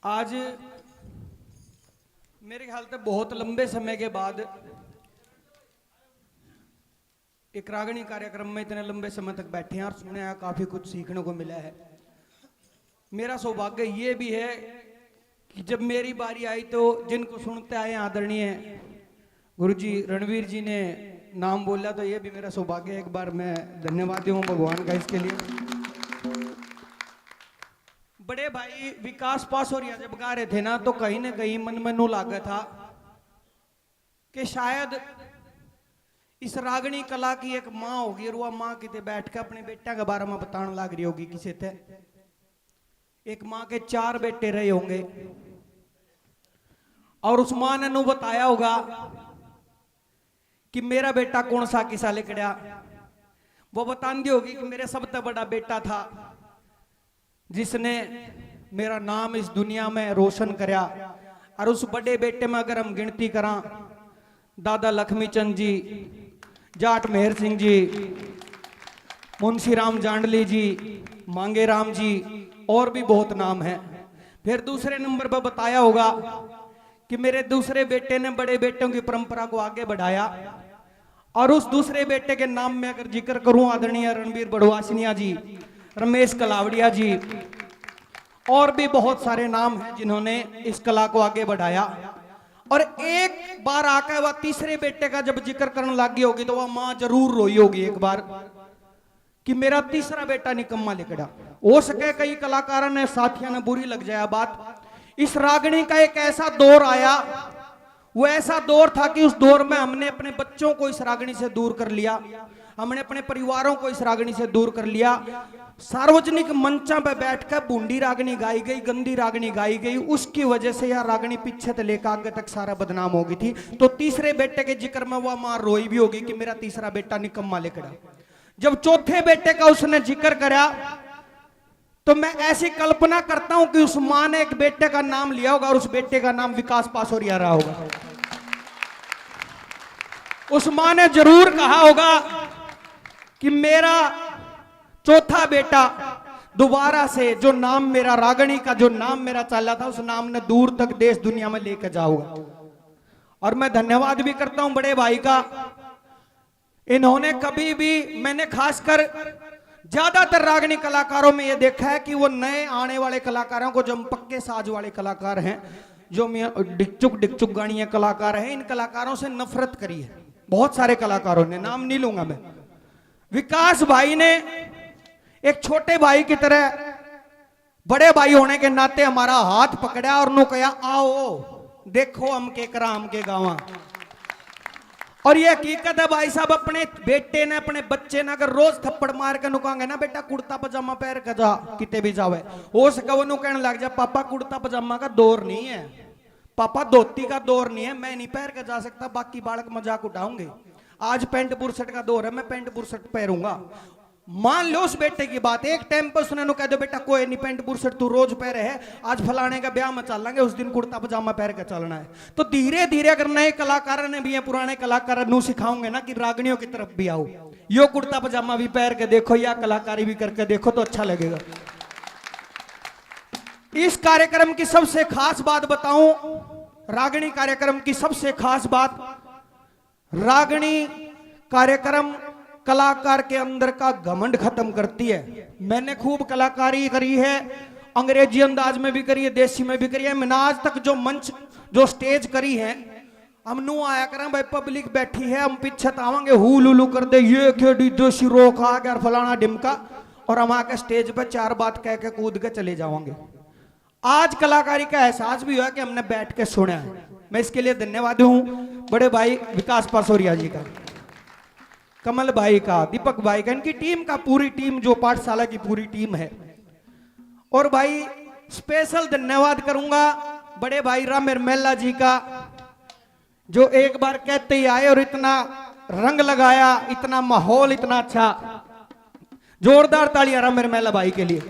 आज मेरे ख्याल से बहुत लंबे समय के बाद एक रागणी कार्यक्रम में इतने लंबे समय तक बैठे हैं और सुने हैं, काफी कुछ सीखने को मिला है। मेरा सौभाग्य ये भी है कि जब मेरी बारी आई तो जिनको सुनते आए आदरणीय गुरुजी रणवीर जी ने नाम बोला, तो ये भी मेरा सौभाग्य है। एक बार मैं धन्यवाद दूं भगवान का इसके लिए। बड़े भाई विकास पासोरिया जब गा रहे थे ना, तो कहीं ना कहीं मन में नू लागा था कि शायद इस रागणी कला की एक माँ होगी और वह माँ किते बैठ के अपने बेटा के बारे में बताने लग रही होगी किसी थे। एक माँ के 4 बेटे रहे होंगे और उस माँ ने नू बताया होगा कि मेरा बेटा कौन सा किसा लिखड़ा। वो बताती होगी कि मेरे सबसे बड़ा बेटा था जिसने मेरा नाम इस दुनिया में रोशन करया। और उस बड़े बेटे में अगर हम गिनती करा, दादा लक्ष्मी चंद जी, जाट मेहर सिंह जी, मुंशी राम जांडली जी, मांगे राम जी, और भी बहुत नाम है। फिर दूसरे नंबर पर बताया होगा कि मेरे दूसरे बेटे ने बड़े बेटों की परंपरा को आगे बढ़ाया। और उस दूसरे बेटे के नाम में अगर जिक्र करूं, आदरणीय रणबीर बड़वासनिया जी, रमेश कलावड़िया जी, और भी बहुत सारे नाम हैं जिन्होंने इस कला को आगे बढ़ाया। और एक बार आकर वह तीसरे बेटे का जब जिक्र करने लगी होगी तो वह मां जरूर रोई होगी एक बार कि मेरा तीसरा बेटा निकम्मा लिखड़ा। हो सके कई कलाकारों ने, साथियों ने बुरी लग जाए बात। इस रागणी का एक ऐसा दौर आया, वो ऐसा दौर था कि उस दौर में हमने अपने बच्चों को इस रागणी से दूर कर लिया, हमने अपने परिवारों को इस रागणी से दूर कर लिया। सार्वजनिक मंचा पे बैठकर बूंदी रागणी गाई गई, गंदी रागणी गाई गई। उसकी वजह से यह रागणी पीछे से लेकर आगे तक सारा बदनाम हो गई थी। तो तीसरे बेटे के जिक्र में वह मां रोई भी होगी कि मेरा तीसरा बेटा निकम्मा लिखड़ा। जब चौथे बेटे का उसने जिक्र करा तो मैं ऐसी कल्पना करता हूं कि उस मां ने एक बेटे का नाम लिया होगा और उस बेटे का नाम विकास पासोरिया रहा होगा। उस मां ने जरूर कहा होगा कि मेरा चौथा बेटा दोबारा से जो नाम मेरा रागणी का जो नाम मेरा चला था, उस नाम ने दूर तक देश दुनिया में लेकर जाऊंगा। और मैं धन्यवाद भी करता हूं बड़े भाई का। इन्होंने कभी भी, मैंने खासकर ज्यादातर रागणी कलाकारों में यह देखा है कि वो नए आने वाले कलाकारों को, जो पक्के साज वाले कलाकार हैं, जो डिकचुक डिकचुक गाड़ियां कलाकार हैं, इन कलाकारों से नफरत करी है बहुत सारे कलाकारों ने। नाम नहीं लूंगा मैं। विकास भाई ने एक छोटे भाई की तरह बड़े भाई होने के नाते हमारा हाथ पकड़ा और नु कहा, आओ देखो हम के करा, हम के गावा। और ये हकीकत है भाई साहब, अपने बेटे ने, अपने बच्चे ने अगर रोज थप्पड़ मार के नुकांगे ना, बेटा कुर्ता पजामा पहन के जा किते भी जावे, हो सके वो नु कहने लग जा, पापा कुर्ता पजामा का दौर नहीं है, पापा धोती का दौर नहीं है, मैं नहीं पहन के जा सकता, बाकी बालक मजाक उठाऊंगे। आज पैंट बुरसट का दौर है, मैं पैंट बुरसट पहनूंगा। मान लो उस बेटे की बात, एक टाइम पर उसने कह दो बेटा कोई नहीं, पैंट बुरसट तू रोज पहरे है, आज फलाने का ब्याह में चलेंगे, उस दिन कुर्ता पजामा पहन के चलना है। तो धीरे धीरे अगर नए कलाकार ने भी है, पुराने कलाकार नु सिखाओगे ना कि रागणियों की तरफ भी आओ, यो कुर्ता पजामा भी पहन के देखो, या कलाकारी भी करके देखो तो अच्छा लगेगा। इस कार्यक्रम की सबसे खास बात बताऊं, रागणी कार्यक्रम की सबसे खास बात, रागणी कार्यक्रम कलाकार के अंदर का घमंड खत्म करती है। मैंने खूब कलाकारी करी है, अंग्रेजी अंदाज में भी करी है, देसी में भी करी है। मैंने आज तक जो मंच, जो स्टेज करी है, हम नू आया करें भाई, पब्लिक बैठी है, हम पीछे आवांगे, हु लुलू कर दे, ये खेड़ी देसी रोक आ गया फलाना डिमका, और हम आके स्टेज पे 4 बात कह के कूद के चले जाओगे। आज कलाकारी का एहसास भी हुआ कि हमने बैठ के सुना है। मैं इसके लिए धन्यवाद हूं बड़े भाई विकास पासोरिया जी का, कमल भाई का, दीपक भाई का, इनकी टीम का, पूरी टीम जो पाठशाला की पूरी टीम है। और भाई स्पेशल धन्यवाद करूंगा बड़े भाई रामेर मेला जी का, जो एक बार कहते ही आए और इतना रंग लगाया, इतना माहौल इतना अच्छा। जोरदार तालियां रामेर मेला भाई के लिए।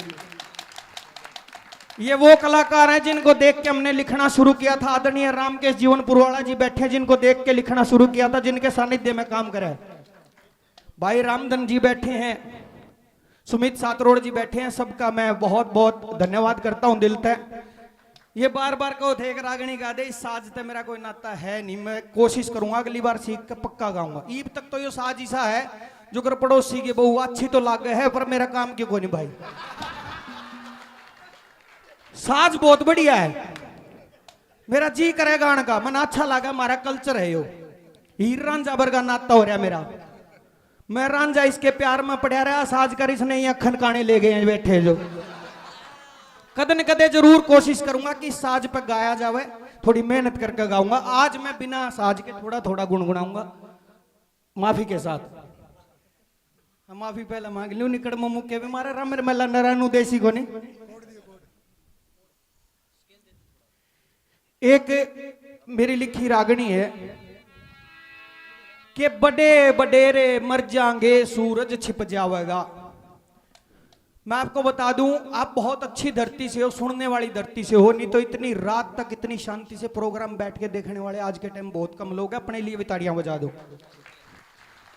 ये वो कलाकार हैं जिनको देख के हमने लिखना शुरू किया था। आदरणीय रामकेश जीवन पुरवाड़ा जी बैठे, जिनको देख के लिखना शुरू किया था, जिनके सानिध्य में काम करा है। भाई रामधन जी बैठे हैं, सुमित सातरोड़ जी बैठे हैं, सबका मैं बहुत बहुत धन्यवाद करता हूं दिल से। ये बार बार कहो थे एक रागनी गा दे, इस साज से मेरा कोई नाता है नहीं। मैं कोशिश करूंगा अगली बार सीख कर पक्का गाऊंगा। ईब तक तो ये साज ऐसा है जो कर पड़ोसी की बहू अच्छी तो लागे है पर मेरा काम क्यों को नहीं भाई। साज बहुत बढ़िया है, मेरा जी करे गान का, मन अच्छा लगा, हमारा कल्चर है यो। हीर रांझा वर्गा नाता हो रहा मेरा, मैं रांझा इसके प्यार में पड़ा रहा, साज कर इसने ये अखन काने ले गए हैं बैठे जो। कद न कदे जरूर कोशिश करूंगा कि साज पे गाया जावे, थोड़ी मेहनत करके गाऊंगा। आज मैं बिना साज के थोड़ा थोड़ा गुनगुनाऊंगा माफी के साथ। माफी पहले मांग लू, निकट मुक्के भी मारे राम मेला नरानू देसी को नहीं। एक मेरी लिखी रागनी है कि बड़े बडेरे मर जाएंगे सूरज छिप जाएगा। मैं आपको बता दूं, आप बहुत अच्छी धरती से हो, सुनने वाली धरती से हो, नहीं तो इतनी रात तक इतनी शांति से प्रोग्राम बैठ के देखने वाले आज के टाइम बहुत कम लोग हैं। अपने लिए भी ताड़ियां बजा दो।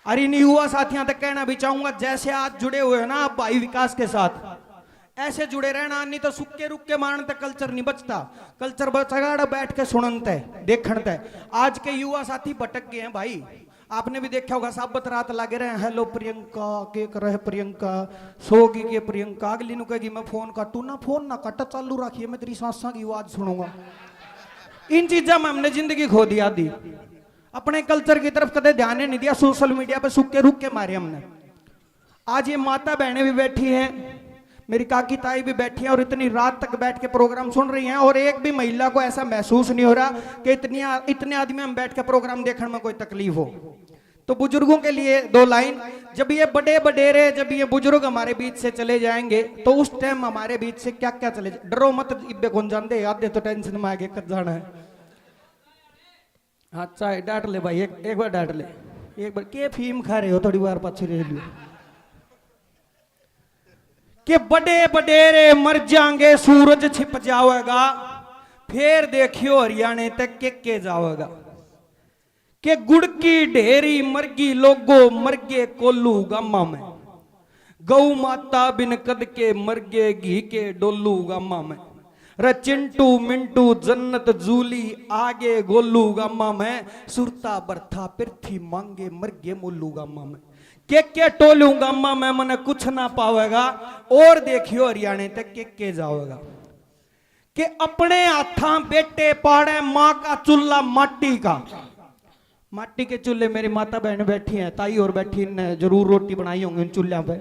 अरे इन युवा साथियों तक कहना भी चाहूंगा, जैसे आज जुड़े हुए हैं ना आप भाई विकास के साथ, ऐसे जुड़े रहना, नहीं तो सुक्के रुक्के मारने तक कल्चर नहीं बचता। कल्चर बचेगा बैठ के सुनते देखते। आज के युवा साथी भटक गए हैं भाई। आपने भी देखा होगा साबत रात लागे रहे, हेलो प्रियंका के कर रहे प्रियंका सोगी के प्रियंका, अगली नु कहेगी मैं फोन काटू ना, फोन ना काटा चालू रखिए, मैं तेरी सांसा की आवाज सुनूंगा। इन चीजों में हमने जिंदगी खो दिया दी, अपने कल्चर की तरफ कदे ध्यान नहीं दिया, सोशल मीडिया पे सुक्के रुक के मारे हमने। आज ये माता बहनें भी बैठी हैं, मेरी काकी ताई भी बैठी हैं और इतनी रात तक बैठ के प्रोग्राम सुन रही हैं, और एक भी महिला को ऐसा महसूस नहीं हो रहा कि इतने आदमी हम बैठ के प्रोग्राम देखने में कोई तकलीफ हो। तो बुजुर्गों के लिए दो लाइन, जब ये बड़े बडेरे, जब ये बुजुर्ग हमारे बीच से चले जाएंगे तो उस टाइम हमारे बीच से क्या क्या चले जाए। डरो मत, इब्बे कौन जानते, आधे तो टेंशन में आगे कद जाना है। हाँ चाहे डांट ले भाई, एक बार डांट ले, एक बार के फीम खा रहे हो, थोड़ी बार पाछे रह लियो कि बड़े बडेरे मर जाएंगे सूरज छिप जाएगा, फिर देखियो हरियाणे तक के जाएगा। कि गुड़ की ढेरी मरगी लोगो मरगे कोल्लू गामा में, गौ माता बिन कद के मरगे घी के डोलू गामा में, रे चिंटू मिंटू जन्नत जूली आगे गोलू गामा में, सुरता बरथा पृथ्वी मांगे मरगे मोलू गामा में, के टोलू गामा में मने कुछ ना पावेगा, और देखियो हरियाणे तक के जाओगा। कि अपने हाथा बेटे पाड़े माँ का चूल्हा माटी का, माटी के चूल्हे मेरी माता बहन बैठी हैं, ताई और बैठी ने जरूर रोटी बनाई होंगी उन चूल्हों पे।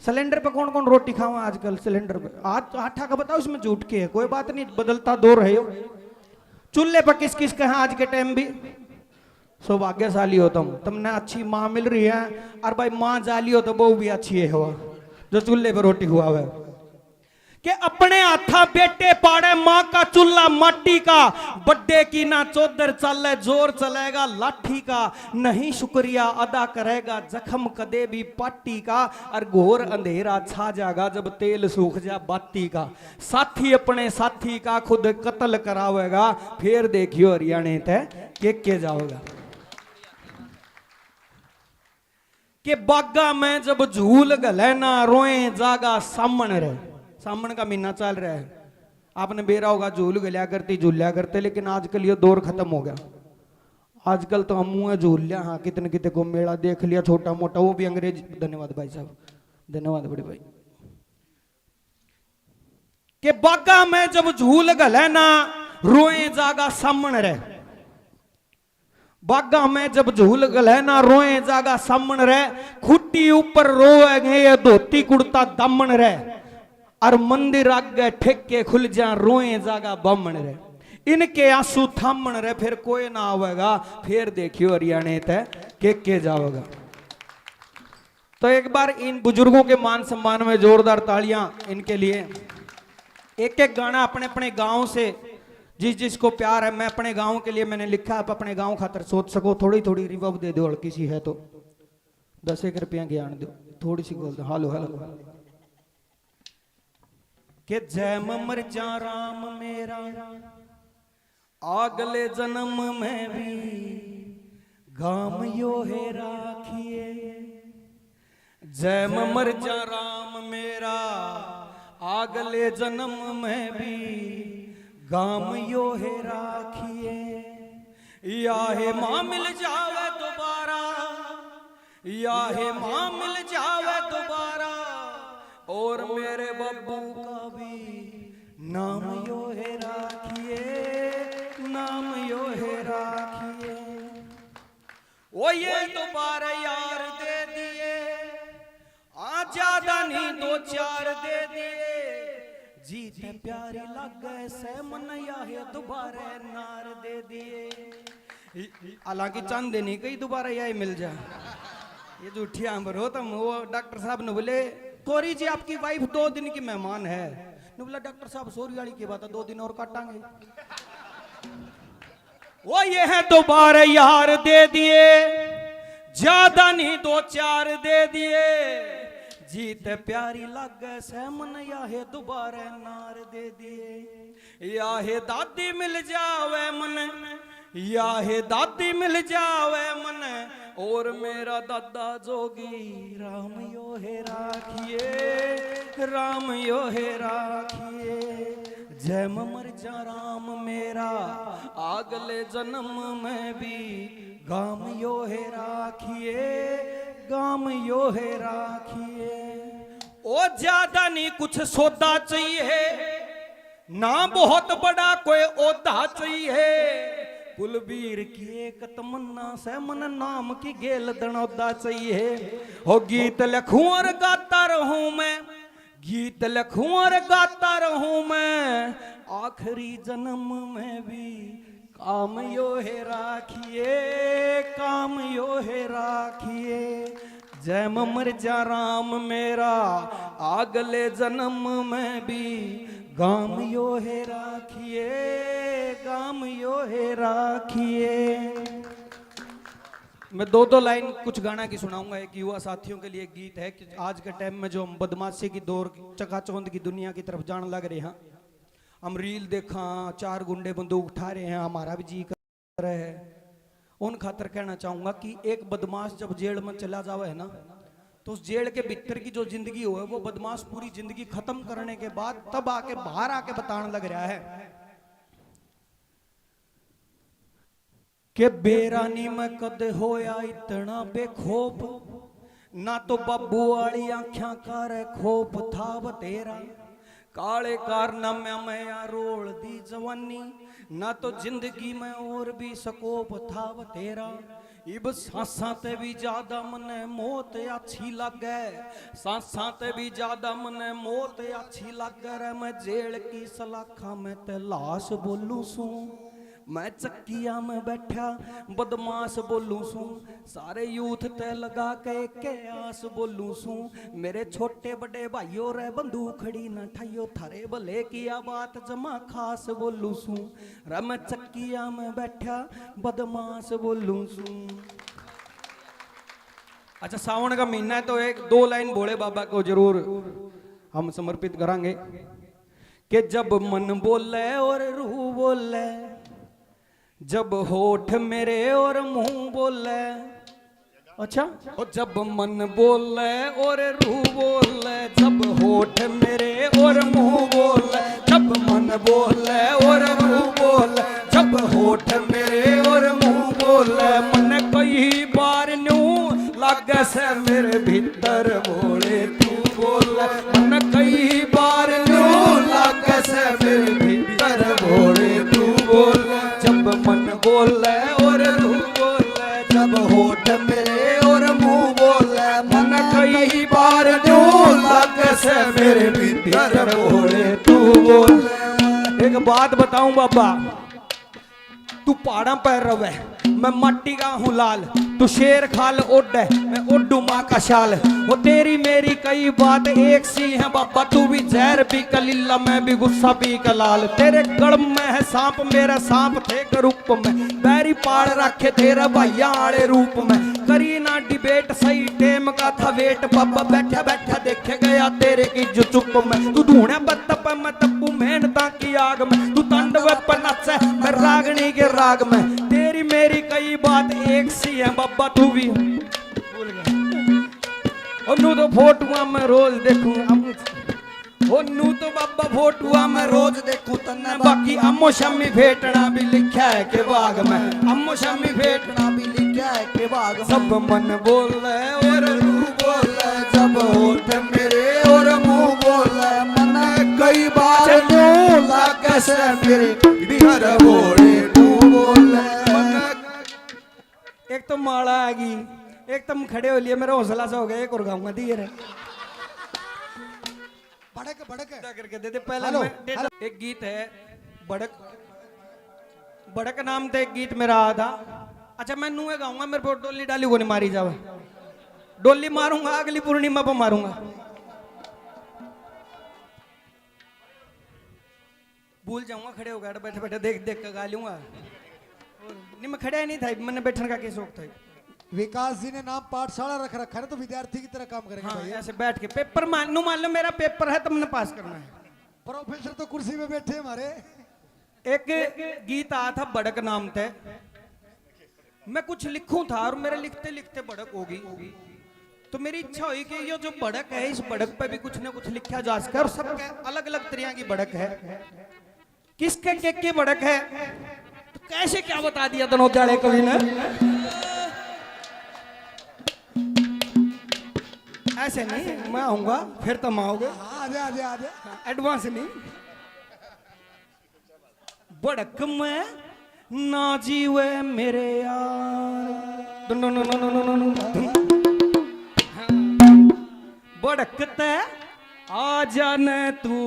सिलेंडर पे कौन कौन रोटी खावा आजकल, सिलेंडर पे आटा का बताओ, इसमें झूठ के है, कोई बात नहीं, बदलता दो रहे हो। चूल्हे पर किस किस के आज के टाइम भी सौभाग्यशाली हो तुमने अच्छी माँ मिल रही है, और भाई माँ जाली हो तो वो भी अच्छी है हो जो चूल्हे पर रोटी हुआ है। कि अपने हाथा बेटे पाड़े माँ का चूल्हा माटी का, बड्डे की ना चौधर चले जोर चलेगा लाठी का, नहीं शुक्रिया अदा करेगा जख्म कदे भी पाटी का, और घोर अंधेरा छा जाएगा जब तेल सूख जा बाती का, साथी अपने साथी का खुद कत्ल करावेगा, फिर देखियो हरियाणे तय के जाओगा। कि बागा में जब झूल गले ना रोए जागा सामन रहे, सामन का महीना चल रहा है, आपने बेरा होगा झूल गलिया करती झूलिया करते, लेकिन आजकल ये दौर खत्म हो गया। आजकल तो हम मुँह झूल लिया, हाँ कितने कितने को मेला देख लिया छोटा मोटा, वो भी अंग्रेजी। धन्यवाद भाई साहब, धन्यवाद बड़े भाई। कि बागा में जब झूल गले ना रोए जागा सामन रहे, बागा में जब झूल गले ना रोए जागा सामन रहे, खुट्टी ऊपर रोएंगे ये धोती कुर्ता दामन रहे, और मंदिर आगे ठेके खुल जा रोए जागा बामन रहे, इनके आंसू थामन रहे, फिर कोई ना आवेगा, फिर देखियो हरियाणे तय के जाओगा। तो एक बार इन बुजुर्गों के मान सम्मान में जोरदार तालियां इनके लिए। एक एक गाना अपने अपने गांव से जिस जिसको प्यार है, मैं अपने गांव के लिए मैंने लिखा, आप अपने गांव खातर सोच सको, थोड़ी थोड़ी रिवर्ब दे दो, हल्की सी है तो 10 रुपया ज्ञान दो, थोड़ी सी बोल दो, हालो हालो। कि जय मर जा राम मेरा अगले जन्म में भी गाम यो है राखिए, जय मर जा राम मेरा अगले जन्म में भी गाम यो है राखिए, या है माँ मिल जावे दोबारा, या है माँ मिल जावे दोबारा, और मेरे बब्बू का भी नाम यो है राखिए, नाम यो है राखिए। ओ ये दोबारा यार दे दिए, आज ज्यादा नहीं 2-4 दे दिए, जीत प्यारी लग गए से मन या है दोबारा नार दे दिए। हालांकि चंद नहीं कहीं दोबारा यही मिल जाए, ये झूठी आंबर हो तुम। वो डॉक्टर साहब ने बोले तोरी जी आपकी वाइफ 2 दिन की मेहमान है, ने बोला डॉक्टर साहब सोरी वाली की बात है, 2 दिन और काटांगे। वो ये है दोबारा यार दे दिए, ज्यादा नहीं 2-4 दे दिए, जीत प्यारी लग गए से मन या है दोबारा नार दे दिए। या है दादी मिल जावे मन, या है दादी मिल जावे मन, और मेरा दादा जोगी राम यो है राखिए, राम यो है राखिए। जय मर जा राम मेरा, अगले जन्म में भी गाम यो है राखिए, गाम यो है राखिए। ओ ज्यादा नहीं कुछ सौदा चाहिए, ना बहुत बड़ा कोई ओहदा चाहिए, कुलबीर की एक तमन्ना से मन नाम की गेल दनौदा चाहिए। हो गीत लिखूं और गाता रहूं मैं, गीत लिखूं और गाता रहूं मैं, आखिरी जन्म में भी काम यो है राखिए, काम यो है राखिए। जय मर जा राम मेरा, अगले जन्म में भी गाम यो है राखिए, गाम यो है राखिए। मैं 2 लाइन कुछ गाना की सुनाऊंगा। एक युवा साथियों के लिए गीत है कि आज के टाइम में जो हम बदमाशी की दौर चकाचौंध की दुनिया की तरफ जाने लग रहे हैं, हम रील देखा 4 गुंडे बंदूक उठा रहे हैं, हमारा भी जी कर रहा है। उन खातर कहना चाहूंगा कि एक बदमाश जब जेल में चला जावे है ना, तो उस जेल के भीतर की जो जिंदगी हो है, वो बदमाश पूरी जिंदगी खत्म करने के बाद तब आके बाहर आके बताने लग रहा है कि बेरानी में कद होया इतना बेखौफ, ना तो बब्बू वाली आंखियां कर खौफ था बतेरा, काले कारनामे में या रोल दी जवानी, ना तो जिंदगी में और भी सकोप था बतेरा। इब सांसा ते भी ज्यादा मने मौत अच्छी लगे, सांसा ते भी ज्यादा मने मौत अच्छी लगे। मैं जेल की सलाखा में ते लाश बोलू सू, मैं चक्किया में बैठा बदमाश बोलू सू, सारे यूथ ते लगा के आस बोलू सू। मेरे छोटे बड़े भाइयों रे बंदूक खड़ी न ठाइयो, थारे भले किया बात जमा खास बोलू सू। रे मैं चक्किया में बैठा बदमाश बोलू सू। अच्छा, सावन का महीना है तो 1-2 लाइन भोले बाबा को जरूर हम समर्पित करांगे कि जब मन बोले और रूह बोले, जब होठ मेरे और मुंह बोले, अच्छा, और जब मन बोले और रूह बोले, जब होठ मेरे और मुंह बोले, जब मन बोले और रूह बोले, जब होठ मेरे और मुंह बोले, मन कई बार न्यू लागे से मेरे भीतर बोले तू बोले, मन कई बार न्यू लागे से मेरे भीतर बोले तू बोले। जब मन बोले और रूह बोले, जब होठ मेरे और मुंह बोले, मन कई बार न्यू लागे से मेरे भीतर बोले तू बोले। एक बात बताऊं बाबा, तू पहाड़ा पर रवे, मैं माटी का हूँ लाल, तू शेर खाल ओड है, मैं ओडू माँ का शाल। वो तेरी मेरी कई बात एक सी है बाबा, तू भी जहर पी कलीला, मैं भी गुस्सा पी कलाल। तेरे गड़ में है सांप, मेरा सांप थे के रूप में, बैरी पाड़ रखे तेरा भैया आड़े रूप में। करी ना डिबेट, सही टेम का था वेट, बाबा बैठा बैठा देखे गया तेरे की जो चुप में। तू ढूंढे बत्तप मैं तब्बू मेहनता की आग में, तू तांडव पर नचे मैं रागनी के राग में। तेरी मेरी कई बात एक सी है बाबा, तू भी भूल गया। और नू तो फोटुआ मैं रोज देखूं, हो नू तो बाबा फोटुआ मैं रोज देखूं तन्ने बाकी अम्मो शामी भेटना भी लिखा है के बाग में अम्मो शामी भेटना भी लिखा है के बाग में। सब मन बोल रहे और रूह बोल रहे जब होठ मेरे और मुंह बोल रहे मन कई बार यूं लागे से मेरे बिहर बोले मुंह बोल रहे। एक तो माला आ गई एक तुम खड़े हो लिए मेरा हौसला सा हो गया एक और गाऊंगा दिए रे भड़क भड़क करके दे दे पहले हेलो, मैं एक गीत है बड़क बड़क नाम से एक गीत मेरा आया था। अच्छा मैं नूहे गाऊंगा मेरे को डोली डाली को नहीं मारी जावे डोली मारूंगा अगली पूर्णिमा पर मारूंगा भूल जाऊंगा खड़े हो गए बैठे बैठे देख देख कर गा लूंगा नहीं मैं खड़े नहीं था मैंने बैठने का क्या शौक था। विकास जी ने नाम पाठशाला रख रखा है तो विद्यार्थी की तरह काम करेंगे हाँ, भाई। ऐसे बैठ के पेपर मान लो मेरा पेपर है तो मैंने पास करना है। प्रोफेसर तो कुर्सी पे बैठे हमारे। एक गीत आया था बड़क नाम थे मैं कुछ लिखूं था और मेरे लिखते लिखते बड़क होगी तो मेरी इच्छा हुई कि ये जो बड़क है इस बड़क पे भी कुछ ना कुछ लिखा जा सके और सबके अलग अलग तरह की बड़क है किसके के बड़क है तो कैसे क्या बता दिया दनोत्याले कवि ने ऐसे नहीं मैं आऊंगा फिर तुम आओगे आजा आजा आजा एडवांस नहीं बड़क में ना जीवे मेरे यार बड़कते आ जाने तू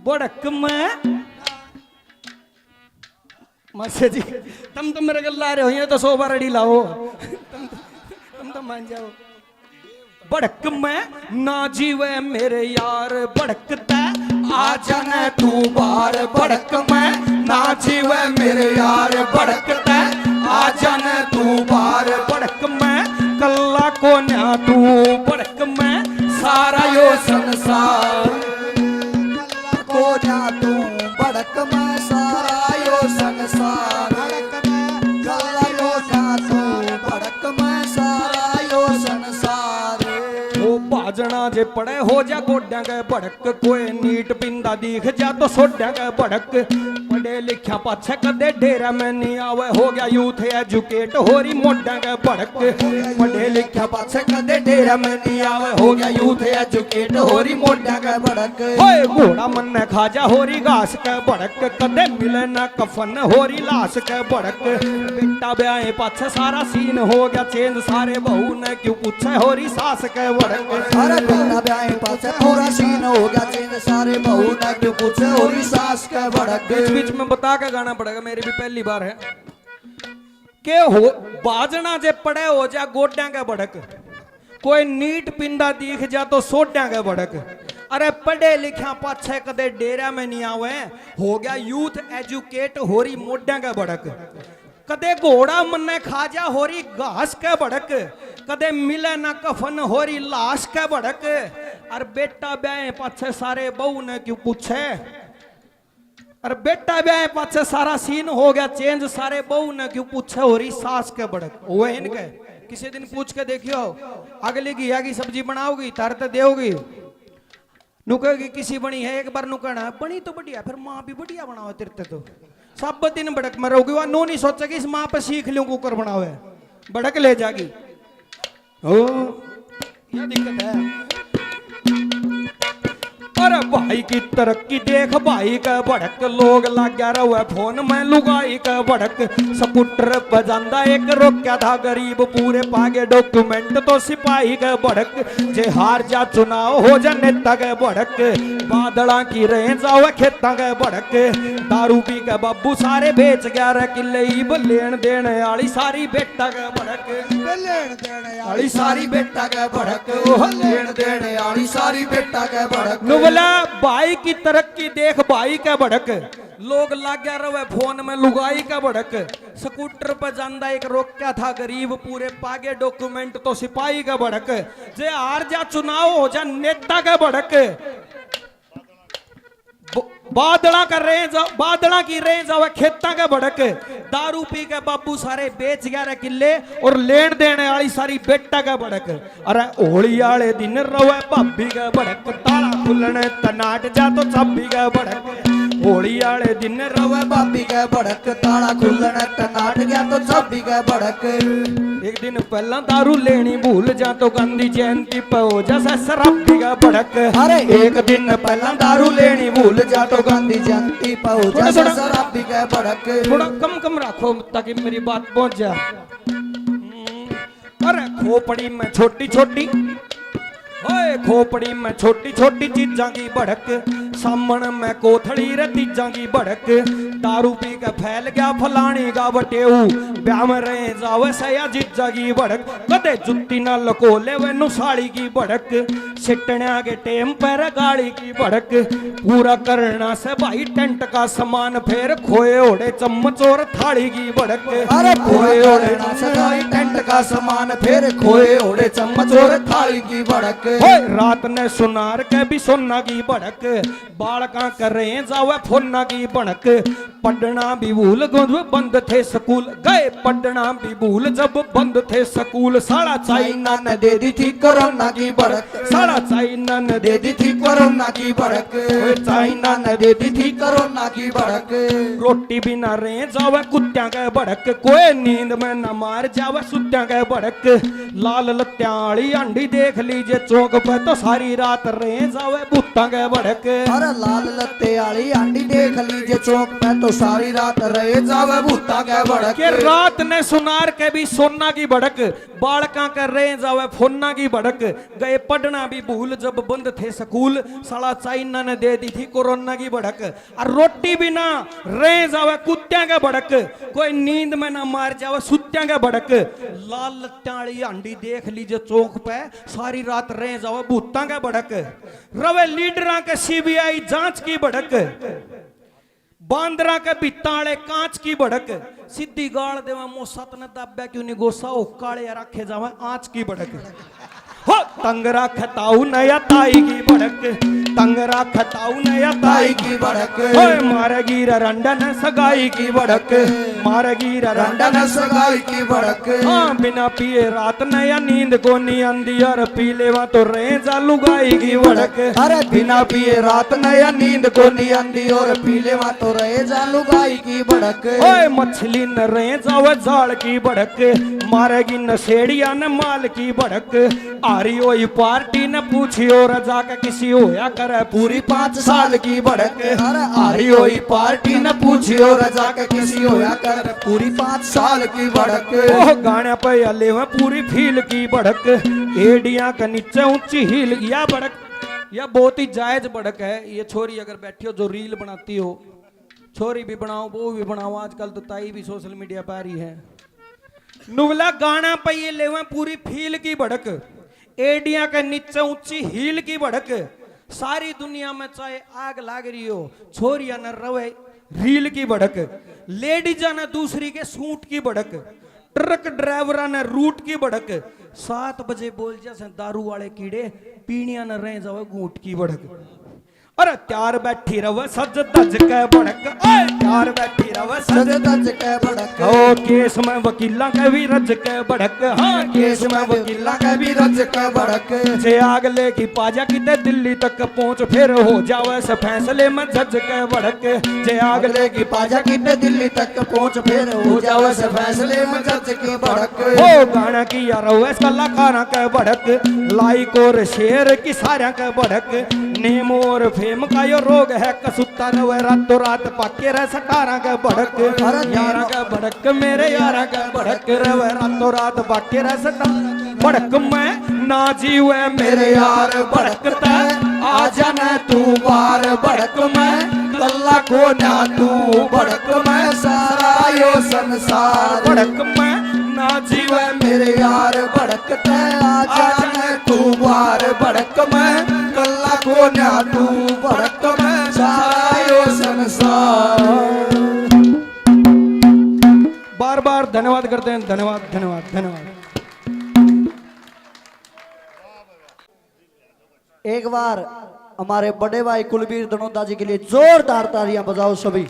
बड़क में मासे जी तुम तो मेरे गल्ला रहे हो ये तो 100 बार अड़ी लाओ तुम तो मान जाओ बड़क में ना जीवे मेरे यार बड़कता आ जाने तू बार बड़क में ना जीवे मेरे यार बड़कता आ जाने तू बार बड़क में कल्ला को न्या तू बड़क में सारा यो संसार को न्या तू बड़क में सारा यो संसार बड़क में कल्ला यो न्या तू बड़क में सारा यो संसार। वो बाजना जे पड़े हो जा गोड्या के बड़क कोई नीट पिंदा दिख जा तो सोड्या के बड़क पढ़े लिखा पाछे कदे डेरा में नहीं आवे हो गया यूथ एजुकेट हो रही मोड्या के बड़क पढ़े लिखा पाछे कदे डेरा में नहीं आवे हो गया यूथ एजुकेट हो रही मोड्या के बड़क ओए घोड़ा मन ने खाजा हो रही घास के बड़क कदे मिले ना कफन हो रही लाश के बड़क बेटा ब्याह पाछे सारा सीन हो गया चेंज सारे बहू ने क्यों पूछे हो रही सास के बड़क अरे बेटा ब्याह पाछे पूरा सीन हो गया चेंज सारे बहू ने क्यों पूछे हो रही सास के बड़क। बीच बीच में बता के गाना पड़ेगा मेरी भी पहली बार है के हो बाजना जे पड़े हो जा गोड्या के बड़क कोई नीट पिंदा दिख जा तो सोड्या के बड़क अरे पढ़े लिखा पाछे कदे डेरा में नहीं आवे हो गया यूथ एजुकेट हो रही मोड्या के बड़क कदे घोड़ा मन्ने खाजा हो रही घास के बड़क कदे मिले ना कफन हो रही लाश के बड़क और बेटा ब्याह पाछे सारे बहू ने क्यों पूछे और बेटा ब्याह पाछे सारा सीन हो गया चेंज सारे बहू ने क्यों पूछे हो रही सास के बड़क वो इनके किसी दिन पूछ के देखियो अगली घिया की सब्जी बनाओगी तरते देओगी नुकेगी किसी बनी है एक बार नुकना बनी तो बढ़िया फिर माँ भी बढ़िया बनाओ तिरते तो सब दिन बड़क में रहोगी वह नो नहीं सोचेगी इस माँ पे सीख लूं कुकर बनावे बड़क ले जागी ओ क्या दिक्कत है अरे भाई की तरक्की देख भाई का भड़क लोग लग गया रहा फोन में लुगाई का भड़क स्कूटर बजांदा एक रोक्या था गरीब पूरे पागे डॉक्यूमेंट तो सिपाही का भड़क जे हार जा चुनाव हो जा नेता का भड़क बादला की रेंज आवे खेता का भड़क दारू पी के बाबू सारे बेच गया रे किले ईब लेन देने वाली सारी बेटा का भड़क लेन देने वाली सारी बेटा का भड़क लेन देने वाली सारी बेटा का भड़क भाई की तरक्की देख भाई का भड़क लोग लग गया रहे फोन में लुगाई का भड़क स्कूटर पर जांदा एक रोक्या था गरीब पूरे पागे डॉक्यूमेंट तो सिपाही का भड़क जे हार जा चुनाव हो जा नेता का भड़क बादला का रेंज बादला की रेंज आवे खेता के भड़क दारू पी के बाबू सारे बेच गया रे किले और लेन देने वाली सारी बेटा का भड़क अरे होली वाले दिन रवे भाभी का भड़क ताला खुलने तनाट जा तो चाबी का भड़क होली वाले दिन रवे भाभी के भड़क ताला खुलने टनाट गया तो चाबी के भड़क एक दिन पहला दारू लेनी भूल जा तो गांधी जयंती पे हो जैसा शराबी का भड़क अरे एक दिन पहला दारू लेनी भूल जा तो गांधी जयंती पे हो जैसा शराबी के भड़क थोड़ा कम कम रखो ताकि मेरी बात पहुंच जा अरे खोपड़ी में छोटी छोटी ओए खोपड़ी में छोटी छोटी चीजां की भड़क सामन में कोथड़ी रे तीजां की भड़क दारू पी के फैल गया फलानी का बटेऊ ब्याह में रहे जावे सया जीजा की भड़क कदे जुत्ती ना लकोले वे नुसाड़ी की भड़क सिटण्या के टेम पर गाड़ी की भड़क पूरा करना से भाई टेंट का सामान फेर खोए ओढ़े चम्मच और थाली की भड़क अरे खोए ओढ़े ना से भाई टेंट का सामान फेर खोए ओढ़े चम्मच और थाली की भड़क रात ने सुनार के भी सोना की भड़क बालका कर रहे जावे फोना की भड़क पढ़ना भी भूल जब बंद थे स्कूल गए पढ़ना भी भूल जब बंद थे स्कूल साला चाइना ने दे दी थी कोरोना की भड़क साला चाइना ने दे दी थी कोरोना की भड़क चाइना ने दे दी थी कोरोना की भड़क रोटी भी ना रहे जावे कुत्तिया के भड़क कोई नींद में न मार जावे सुत्या के भड़क लाल लत्या वाली अंडी देख लीजिए चौक पे तो सारी रात रहे जावे भूता के भड़क अरे लाल लत्ते वाली अंडी देख लीजिए चौक पे तो सारी रात रहे जावे भूता के भड़क के रात ने सुनार के भी सोना की भड़क बालका कर रहे जावे फोना की भड़क गए पढ़ना भी भूल जब बंद थे स्कूल साला चाइना ने दे दी थी कोरोना की भड़क और रोटी भी ना रहे जावे कुत्तिया के भड़क कोई नींद में ना मार जावे सुत्या के भड़क लाल लत्याली अंडी देख लीजिए चौक पे सारी रात रहे जावे भूता के भड़क रवे लीडरा के सीबीआई जांच की भड़क बांदरा के बिताड़े कांच की भड़क सीधी गाड़ देवा मो सत ने दाब्या क्यों नहीं गोसा ओ काले रखे जावे आंच की भड़क हो तंगरा खताऊ नया ताई की भड़क तंगरा खताऊ नया ताई की भड़क ओए मारेगी रंडन सगाई की भड़क मारेगी रंडन सगाई की भड़क हाँ बिना पिए रात नया नींद को नहीं आंदी और पी लेवा तो रहे जालू गाई की भड़क अरे बिना पिए रात नया नींद को नहीं आंदी और पी लेवा तो रहे जालू गाई की भड़क ओए मछली न रहे जावे जाल की भड़क मारेगी नशेड़िया न माल की भड़क आरी हुई पार्टी ने पूछी और जाके किसी होया करे पूरी 5 साल की भड़क अरे आरी हुई पार्टी ने पूछी और जाके किसी होया करे पूरी 5 साल की भड़क ओह गाने पे अले में पूरी फील की भड़क एडिया के नीचे ऊंची हील या भड़क यह बहुत ही जायज भड़क है ये छोरी अगर बैठी हो जो रील बनाती हो छोरी भी बनाओ वो भी बनाओ आजकल तो ताई भी सोशल मीडिया पर आ रही है नुवला गाना पे ये लेवा पूरी फील की भड़क एडिया के नीचे ऊंची हील की भड़क सारी दुनिया में चाहे आग लाग रही हो छोरिया न रवे रील की भड़क लेडीजा ने दूसरी के सूट की भड़क ट्रक ड्राइवरा ने रूट की भड़क 7 बजे बोल जैसे दारू वाले कीड़े पीणिया न रहे जाओ घूट की भड़क अरे त्यार बैठी रव सज दज के भड़क ओए त्यार बैठी रव सज दज के भड़क ओ केस में वकीला के भी रज के भड़क हाँ केस में वकीला के भी रज के भड़क जे आग लेगी पाजा किते दिल्ली तक पहुंच फिर हो जावे से फैसले में जज के भड़क जे आग लेगी पाजा किते दिल्ली तक पहुंच फिर हो जावे से फैसले में जज की भड़क ओ गाना की यार वैस कलाकारा के भड़क लाइक और शेयर की सारा के भड़क नेम और फेम का यो रोग है कसुत्ता रवे रातों रात पाके रह सटारा के भड़क यारा के भड़क मेरे यारा के भड़क रवे रातों रात पाके रह सटारा भड़क में ना जीवे मेरे यार भड़कता आ जाना तू बार भड़क में गल्ला को ना तू भड़क में सारा यो संसार भड़क में ना जीवे मेरे यार भड़कता आ जाना तू बार भड़क में गल्ला को ना तू भड़क में सारा यो संसार बार बार धन्यवाद करते हैं धन्यवाद धन्यवाद धन्यवाद एक बार हमारे बड़े भाई कुलबीर दनोदा जी के लिए जोरदार तालियां बजाओ सभी।